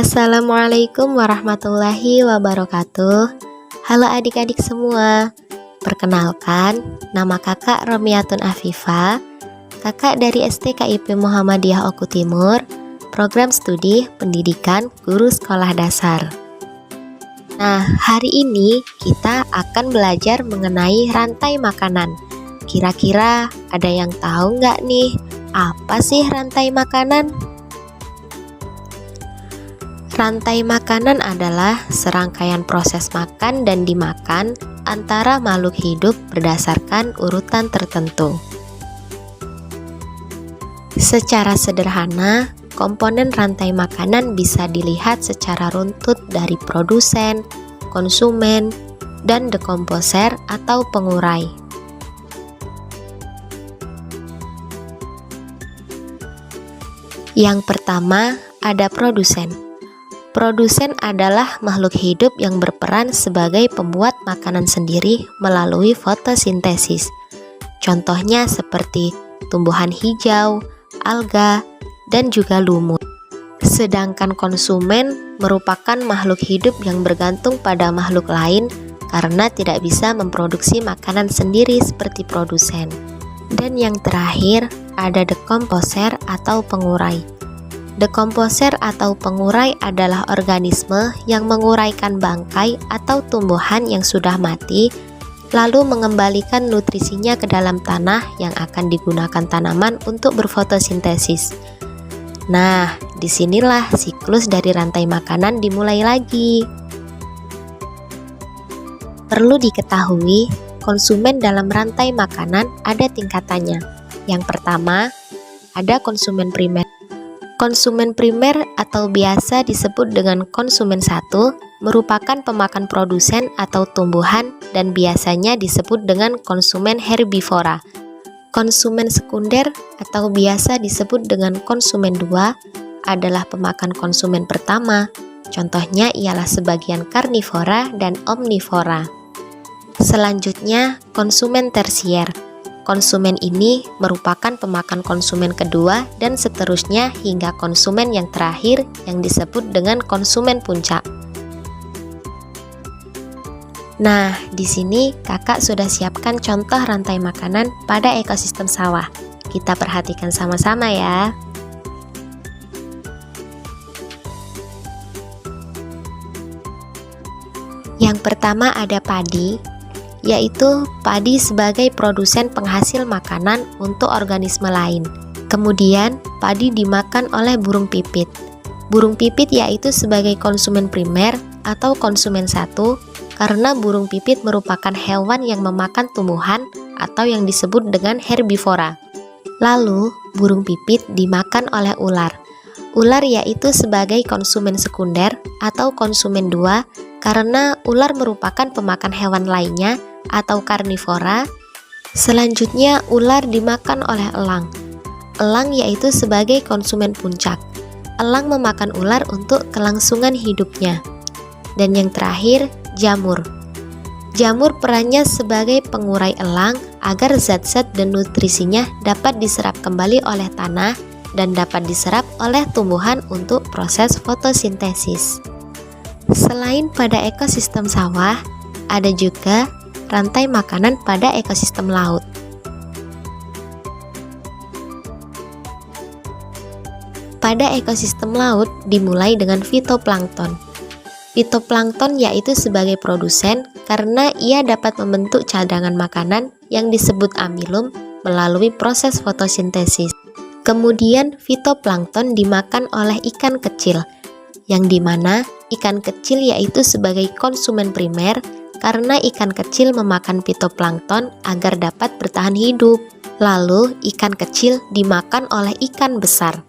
Assalamualaikum warahmatullahi wabarakatuh. Halo adik-adik semua. Perkenalkan, nama kakak Romiatun Afifa, kakak dari STKIP Muhammadiyah Oku Timur, program studi pendidikan guru sekolah dasar. Nah, hari ini kita akan belajar mengenai rantai makanan. Kira-kira ada yang tahu nggak nih, apa sih rantai makanan? Rantai makanan adalah serangkaian proses makan dan dimakan antara makhluk hidup berdasarkan urutan tertentu. Secara sederhana, komponen rantai makanan bisa dilihat secara runtut dari produsen, konsumen, dan dekomposer atau pengurai. Yang pertama, ada produsen. Produsen adalah makhluk hidup yang berperan sebagai pembuat makanan sendiri melalui fotosintesis. Contohnya seperti tumbuhan hijau, alga, dan juga lumut. Sedangkan konsumen merupakan makhluk hidup yang bergantung pada makhluk lain karena tidak bisa memproduksi makanan sendiri seperti produsen. Dan yang terakhir, ada dekomposer atau pengurai. Dekomposer atau pengurai adalah organisme yang menguraikan bangkai atau tumbuhan yang sudah mati, lalu mengembalikan nutrisinya ke dalam tanah yang akan digunakan tanaman untuk berfotosintesis. Nah, disinilah siklus dari rantai makanan dimulai lagi. Perlu diketahui, konsumen dalam rantai makanan ada tingkatannya. Yang pertama, ada konsumen primer. Konsumen primer atau biasa disebut dengan konsumen satu merupakan pemakan produsen atau tumbuhan dan biasanya disebut dengan konsumen herbivora. Konsumen sekunder atau biasa disebut dengan konsumen dua adalah pemakan konsumen pertama. Contohnya ialah sebagian karnivora dan omnivora. Selanjutnya, konsumen tersier. Konsumen ini merupakan pemakan konsumen kedua dan seterusnya hingga konsumen yang terakhir yang disebut dengan konsumen puncak. Nah, di sini kakak sudah siapkan contoh rantai makanan pada ekosistem sawah. Kita perhatikan sama-sama ya. Yang pertama ada padi, yaitu padi sebagai produsen penghasil makanan untuk organisme lain. Kemudian, padi dimakan oleh burung pipit. Burung pipit yaitu sebagai konsumen primer atau konsumen satu, karena burung pipit merupakan hewan yang memakan tumbuhan atau yang disebut dengan herbivora. Lalu, burung pipit dimakan oleh ular. Ular yaitu sebagai konsumen sekunder atau konsumen dua, karena ular merupakan pemakan hewan lainnya atau karnivora. Selanjutnya, ular dimakan oleh elang. Elang yaitu sebagai konsumen puncak. Elang memakan ular untuk kelangsungan hidupnya. Dan yang terakhir, jamur. Jamur perannya sebagai pengurai elang agar zat-zat dan nutrisinya dapat diserap kembali oleh tanah dan dapat diserap oleh tumbuhan untuk proses fotosintesis. Selain pada ekosistem sawah, ada juga rantai makanan pada ekosistem laut. Pada ekosistem laut dimulai dengan fitoplankton. Fitoplankton yaitu sebagai produsen karena ia dapat membentuk cadangan makanan yang disebut amilum melalui proses fotosintesis. Kemudian fitoplankton dimakan oleh ikan kecil, yang dimana ikan kecil yaitu sebagai konsumen primer karena ikan kecil memakan fitoplankton agar dapat bertahan hidup. Lalu, ikan kecil dimakan oleh ikan besar.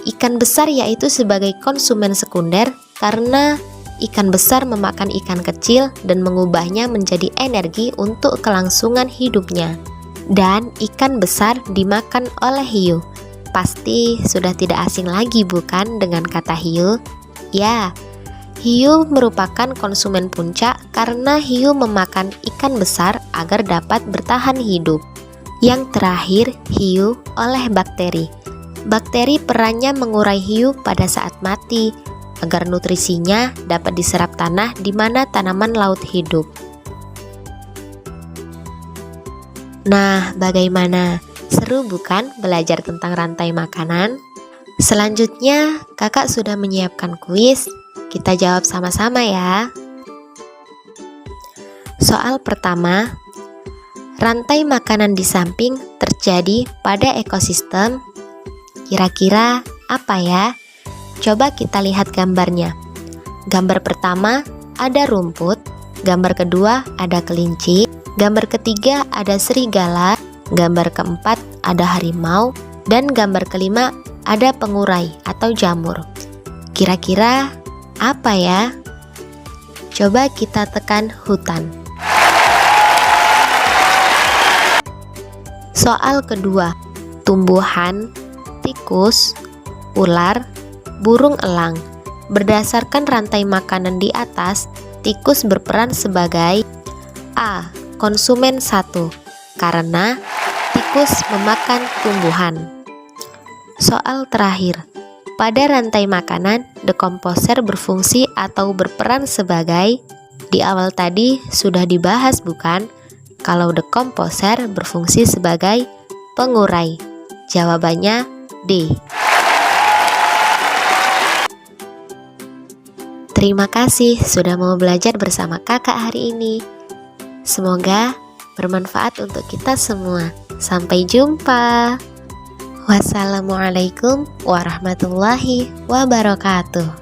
Ikan besar yaitu sebagai konsumen sekunder karena ikan besar memakan ikan kecil dan mengubahnya menjadi energi untuk kelangsungan hidupnya. Dan ikan besar dimakan oleh hiu. Pasti sudah tidak asing lagi bukan dengan kata hiu? Ya, hiu merupakan konsumen puncak karena hiu memakan ikan besar agar dapat bertahan hidup. Yang terakhir, hiu oleh bakteri. Bakteri perannya mengurai hiu pada saat mati. agar nutrisinya dapat diserap tanah di mana tanaman laut hidup. Nah, bagaimana? Seru bukan belajar tentang rantai makanan? Selanjutnya, kakak sudah menyiapkan kuis. Kita jawab sama-sama ya. Soal pertama, rantai makanan di samping terjadi pada ekosistem. Kira-kira apa ya? Coba kita lihat gambarnya. Gambar pertama ada rumput, gambar kedua ada kelinci, gambar ketiga ada serigala, gambar keempat ada harimau, dan gambar kelima ada pengurai atau jamur. Kira-kira apa ya? Coba kita tekan hutan. Soal kedua, tumbuhan, tikus, ular, burung elang. Berdasarkan rantai makanan di atas, tikus berperan sebagai A. Konsumen 1, karena tikus memakan tumbuhan. Soal terakhir, pada rantai makanan, decomposer berfungsi atau berperan sebagai, di awal tadi sudah dibahas bukan? Kalau decomposer berfungsi sebagai pengurai. Jawabannya D. Terima kasih sudah mau belajar bersama kakak hari ini. Semoga bermanfaat untuk kita semua. Sampai jumpa. Wassalamualaikum warahmatullahi wabarakatuh.